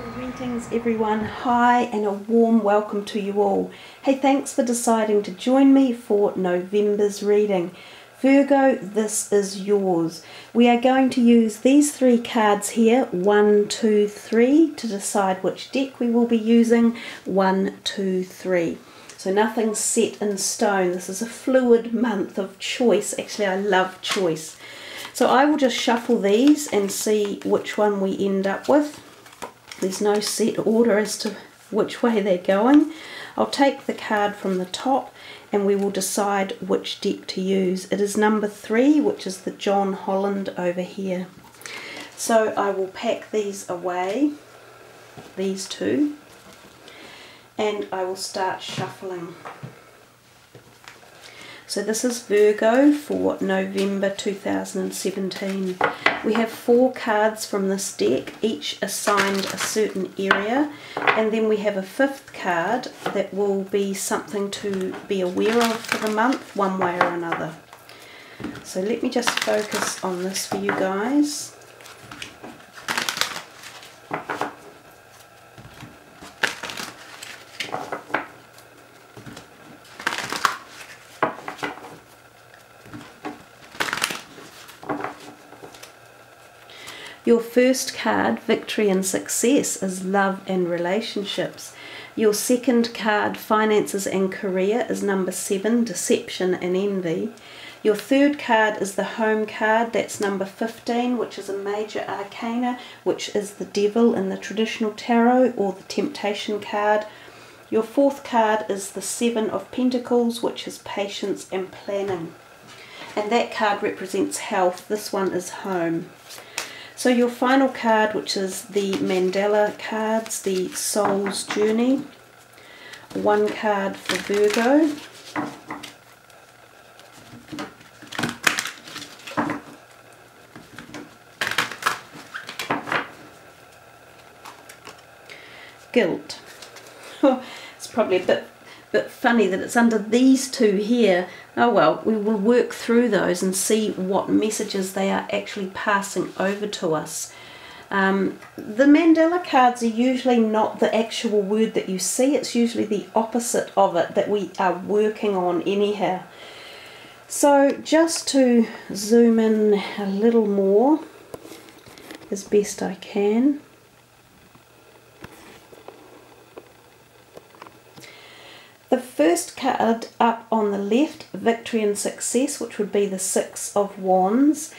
Greetings everyone, hi and a warm welcome to you all. Hey, thanks for deciding to join me for November's reading. Virgo, this is yours. We are going to use these three cards here, 1, 2, 3, to decide which deck we will be using, 1, 2, 3. So nothing's set in stone. This is a fluid month of choice. Actually, I love choice. So I will just shuffle these and see which one we end up with. There's no set order as to which way they're going. I'll take the card from the top and we will decide which deck to use. It is number 3, which is the John Holland over here. So I will pack these away, these two, and I will start shuffling. So this is Virgo for November 2017. We have 4 cards from this deck, each assigned a certain area, and then we have a 5th card that will be something to be aware of for the month, one way or another. So let me just focus on this for you guys. Your first card, Victory and Success, is love and relationships. Your second card, Finances and Career, is number 7, Deception and Envy. Your third card is the Home card, that's number 15, which is a major arcana, which is the Devil in the traditional tarot, or the Temptation card. Your fourth card is the 7 of Pentacles, which is Patience and Planning. And that card represents health. This one is Home. So your final card, which is the Mandela cards, the Soul's Journey. One card for Virgo. Guilt. It's probably a bit funny that it's under these two here. Oh well, we will work through those and see what messages they are actually passing over to us. The Mandela cards are usually not the actual word that you see. It's usually the opposite of it that we are working on anyhow. So just to zoom in a little more as best I can. The first card up on the left, Victory and Success, which would be the 6 of Wands.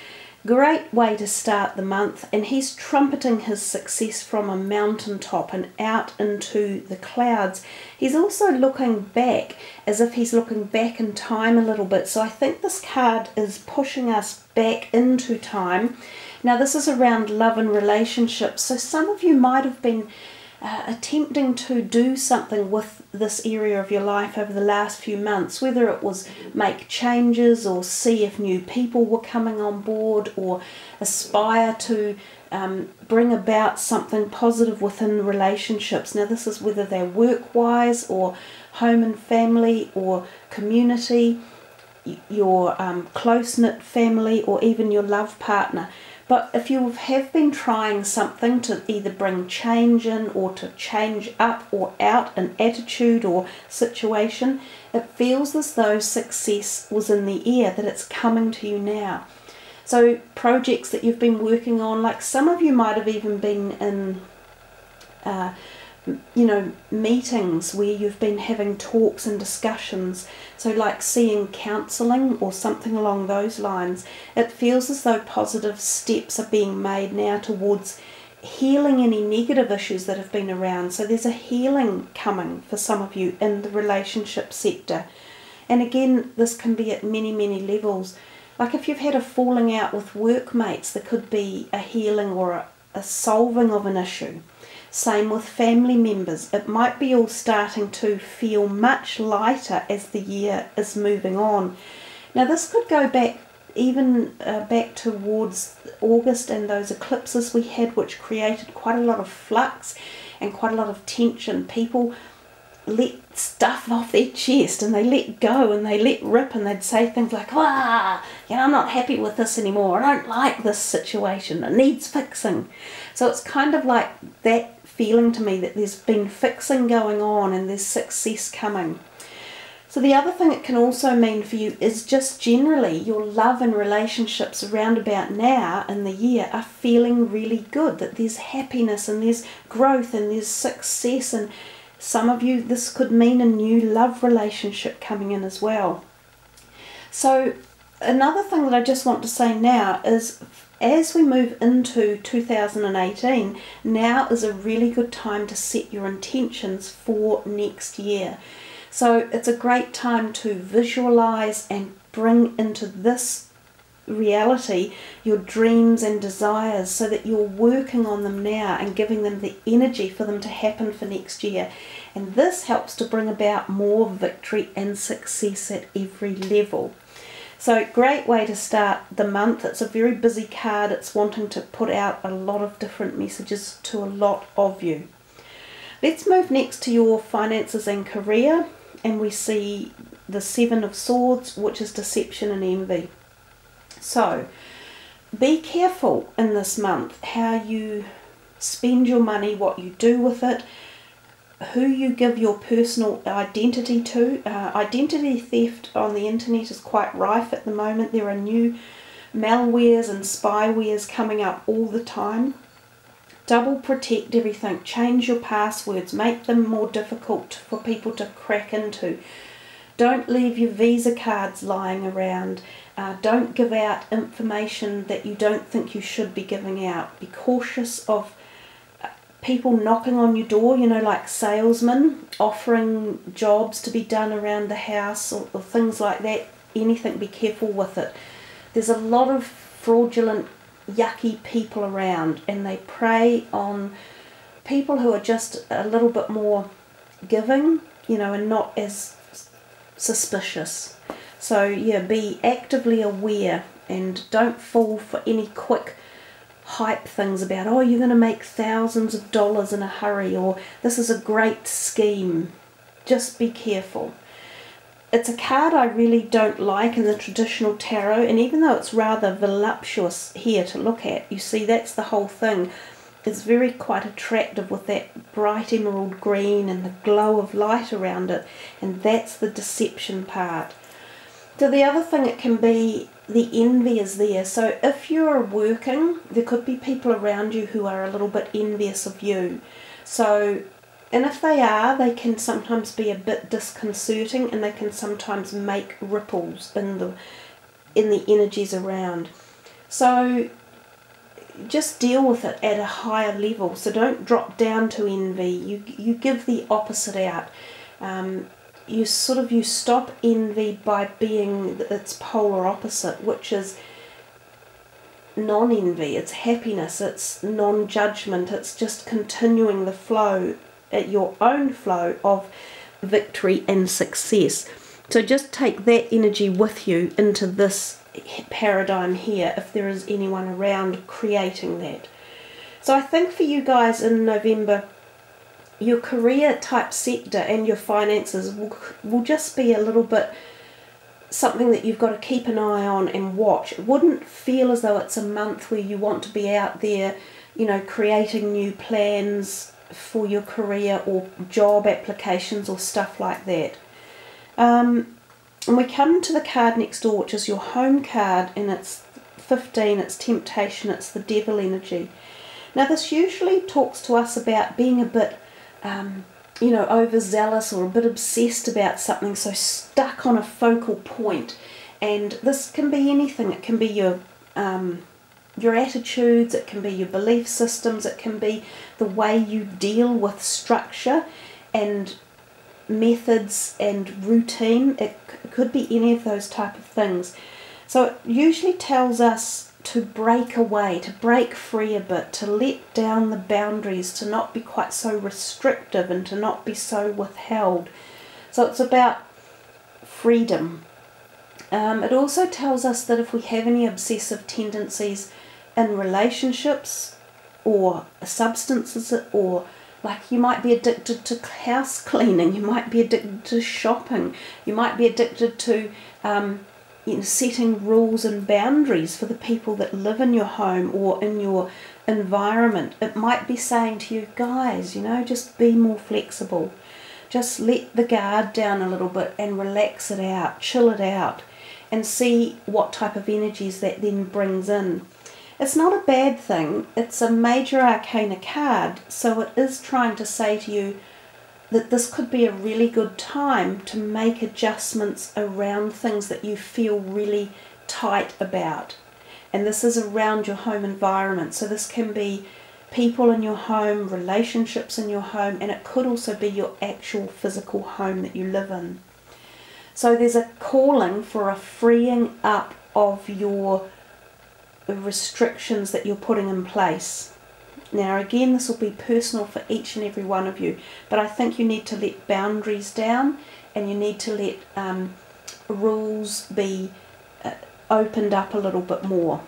Great way to start the month, and he's trumpeting his success from a mountaintop and out into the clouds. He's also looking back, as if he's looking back in time a little bit. So I think this card is pushing us back into time. Now this is around love and relationships, so some of you might have been attempting to do something with this area of your life over the last few months, whether it was make changes or see if new people were coming on board or aspire to bring about something positive within relationships. Now this is whether they're work-wise or home and family or community, your close-knit family, or even your love partner. But if you have been trying something to either bring change in or to change up or out an attitude or situation, it feels as though success was in the air, that it's coming to you now. So projects that you've been working on, like some of you might have even been in meetings where you've been having talks and discussions, so like seeing counselling or something along those lines. It feels as though positive steps are being made now towards healing any negative issues that have been around. So there's a healing coming for some of you in the relationship sector. And again, this can be at many, many levels. Like if you've had a falling out with workmates, there could be a healing or a solving of an issue. Same with family members. It might be all starting to feel much lighter as the year is moving on. Now this could go back even back towards August and those eclipses we had, which created quite a lot of flux and quite a lot of tension. People let stuff off their chest, and they let go and they let rip, and they'd say things like, "Wah, I'm not happy with this anymore. I don't like this situation. It needs fixing." So it's kind of like that feeling to me that there's been fixing going on and there's success coming. So the other thing it can also mean for you is just generally your love and relationships around about now in the year are feeling really good, that there's happiness and there's growth and there's success, and some of you this could mean a new love relationship coming in as well. So another thing that I just want to say now is, as we move into 2018, now is a really good time to set your intentions for next year. So it's a great time to visualize and bring into this reality your dreams and desires, so that you're working on them now and giving them the energy for them to happen for next year. And this helps to bring about more victory and success at every level. So great way to start the month. It's a very busy card. It's wanting to put out a lot of different messages to a lot of you. Let's move next to your finances and career. And we see the Seven of Swords, which is deception and envy. So be careful in this month how you spend your money, what you do with it, who you give your personal identity to. Identity theft on the internet is quite rife at the moment. There are new malwares and spywares coming up all the time. Double protect everything. Change your passwords. Make them more difficult for people to crack into. Don't leave your Visa cards lying around. Don't give out information that you don't think you should be giving out. Be cautious of people knocking on your door, like salesmen offering jobs to be done around the house, or things like that. Anything, be careful with it. There's a lot of fraudulent, yucky people around, and they prey on people who are just a little bit more giving, and not as suspicious. So yeah, be actively aware and don't fall for any quick hype things about, oh, you're going to make thousands of dollars in a hurry, or this is a great scheme. Just be careful. It's a card I really don't like in the traditional tarot, and even though it's rather voluptuous here to look at, you see that's the whole thing. It's very quite attractive with that bright emerald green and the glow of light around it, and that's the deception part. So the other thing it can be, the envy is there. So if you're working, there could be people around you who are a little bit envious of you. So, and if they are, they can sometimes be a bit disconcerting, and they can sometimes make ripples in the energies around. So just deal with it at a higher level. So don't drop down to envy. You give the opposite out. You stop envy by being its polar opposite, which is non-envy. It's happiness. It's non-judgment. It's just continuing the flow, at your own flow of victory and success. So just take that energy with you into this paradigm here, if there is anyone around creating that. So I think for you guys in November, your career type sector and your finances will just be a little bit something that you've got to keep an eye on and watch. It wouldn't feel as though it's a month where you want to be out there, creating new plans for your career or job applications or stuff like that. And we come to the card next door, which is your home card, and it's 15, it's temptation, it's the devil energy. Now this usually talks to us about being a bit overzealous or a bit obsessed about something, so stuck on a focal point. And this can be anything. It can be your attitudes, it can be your belief systems, it can be the way you deal with structure and methods and routine. It could be any of those type of things. So it usually tells us to break away, to break free a bit, to let down the boundaries, to not be quite so restrictive and to not be so withheld. So it's about freedom. It also tells us that if we have any obsessive tendencies in relationships or substances or Like you might be addicted to house cleaning, you might be addicted to shopping, you might be addicted to setting rules and boundaries for the people that live in your home or in your environment. It might be saying to you, guys, just be more flexible. Just let the guard down a little bit and relax it out, chill it out, and see what type of energies that then brings in. It's not a bad thing. It's a major arcana card, so it is trying to say to you that this could be a really good time to make adjustments around things that you feel really tight about. And this is around your home environment. So this can be people in your home, relationships in your home, and it could also be your actual physical home that you live in. So there's a calling for a freeing up of your restrictions that you're putting in place. Now again, this will be personal for each and every one of you, but I think you need to let boundaries down, and you need to let rules be opened up a little bit more.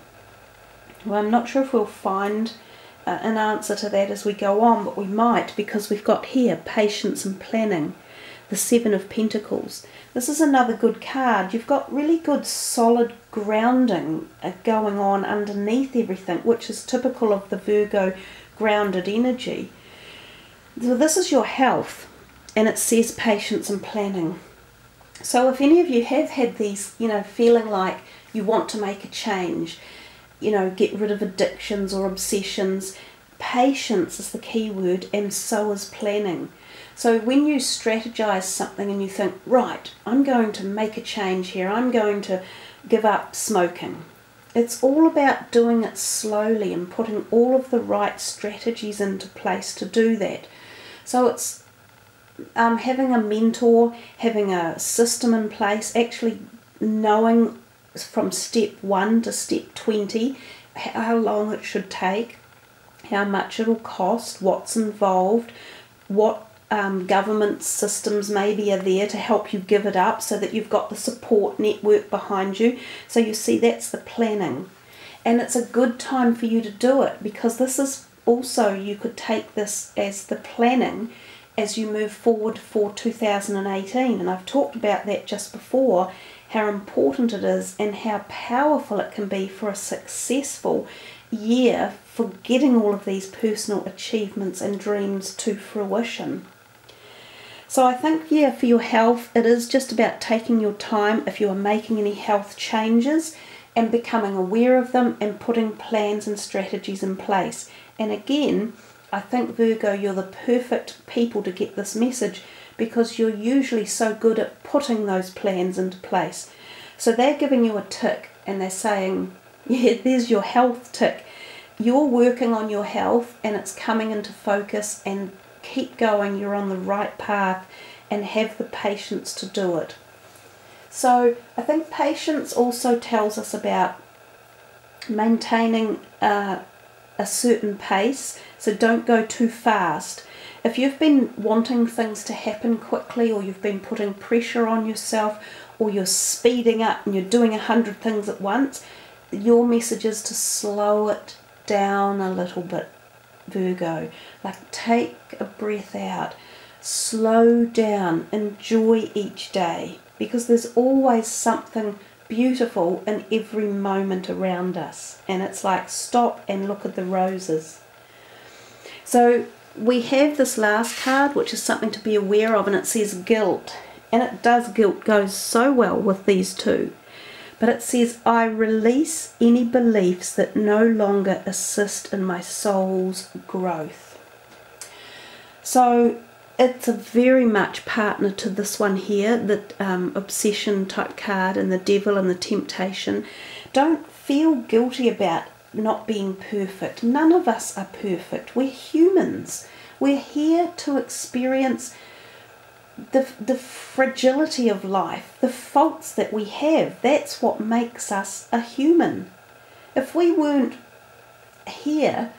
Well, I'm not sure if we'll find an answer to that as we go on, but we might, because we've got here patience and planning, the Seven of Pentacles. This is another good card. You've got really good solid grounding going on underneath everything, which is typical of the Virgo grounded energy. So this is your health, and it says patience and planning. So if any of you have had these, feeling like you want to make a change, get rid of addictions or obsessions, patience is the key word, and so is planning. So when you strategize something and you think, right, I'm going to make a change here, I'm going to give up smoking, it's all about doing it slowly and putting all of the right strategies into place to do that. So it's having a mentor, having a system in place, actually knowing from step 1 to step 20 how long it should take, how much it'll cost, what's involved, what government systems maybe are there to help you give it up, so that you've got the support network behind you. So you see, that's the planning, and it's a good time for you to do it, because this is also, you could take this as the planning as you move forward for 2018, and I've talked about that just before, how important it is and how powerful it can be for a successful year for getting all of these personal achievements and dreams to fruition. So I think, for your health, it is just about taking your time if you are making any health changes and becoming aware of them and putting plans and strategies in place. And again, I think, Virgo, you're the perfect people to get this message, because you're usually so good at putting those plans into place. So they're giving you a tick, and they're saying, there's your health tick. You're working on your health and it's coming into focus, and keep going, you're on the right path, and have the patience to do it. So I think patience also tells us about maintaining a certain pace, so don't go too fast. If you've been wanting things to happen quickly, or you've been putting pressure on yourself, or you're speeding up and you're doing 100 things at once, your message is to slow it down a little bit, Virgo. Like, take a breath out, slow down, enjoy each day, because there's always something beautiful in every moment around us, and it's like, stop and look at the roses. So we have this last card, which is something to be aware of, and it says guilt, and it does, guilt goes so well with these two. But it says, I release any beliefs that no longer assist in my soul's growth. So it's a very much partner to this one here, the obsession type card, and the devil and the temptation. Don't feel guilty about not being perfect. None of us are perfect. We're humans. We're here to experience the fragility of life, the faults that we have. That's what makes us a human. If we weren't here,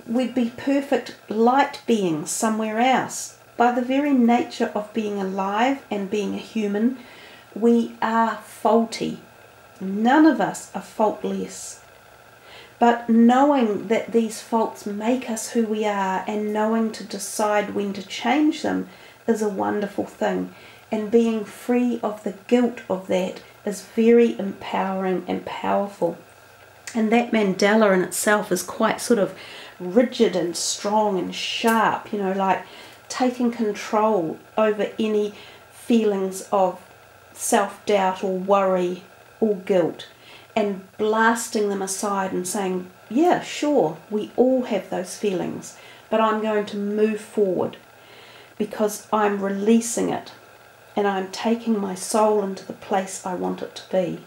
we'd be perfect light beings somewhere else. By the very nature of being alive and being a human, we are faulty. None of us are faultless. But knowing that these faults make us who we are and knowing to decide when to change them is a wonderful thing. And being free of the guilt of that is very empowering and powerful. And that mandala in itself is quite sort of rigid and strong and sharp, you know, like taking control over any feelings of self-doubt or worry or guilt, and blasting them aside and saying, yeah, sure, we all have those feelings, but I'm going to move forward because I'm releasing it and I'm taking my soul into the place I want it to be.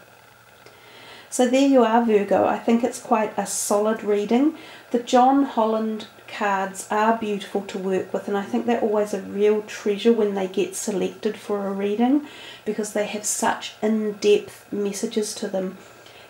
So there you are, Virgo. I think it's quite a solid reading. The John Holland cards are beautiful to work with, and I think they're always a real treasure when they get selected for a reading, because they have such in-depth messages to them.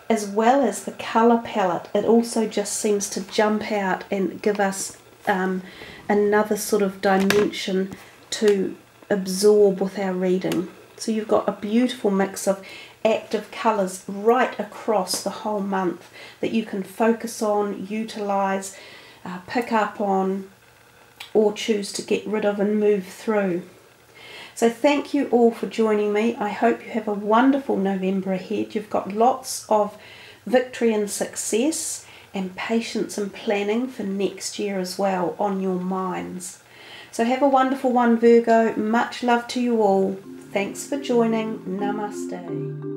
As well as the colour palette, it also just seems to jump out and give us another sort of dimension to absorb with our reading. So you've got a beautiful mix of active colours right across the whole month that you can focus on, utilise, pick up on, or choose to get rid of and move through. So thank you all for joining me. I hope you have a wonderful November ahead. You've got lots of victory and success and patience and planning for next year as well on your minds. So have a wonderful one, Virgo. Much love to you all. Thanks for joining. Namaste.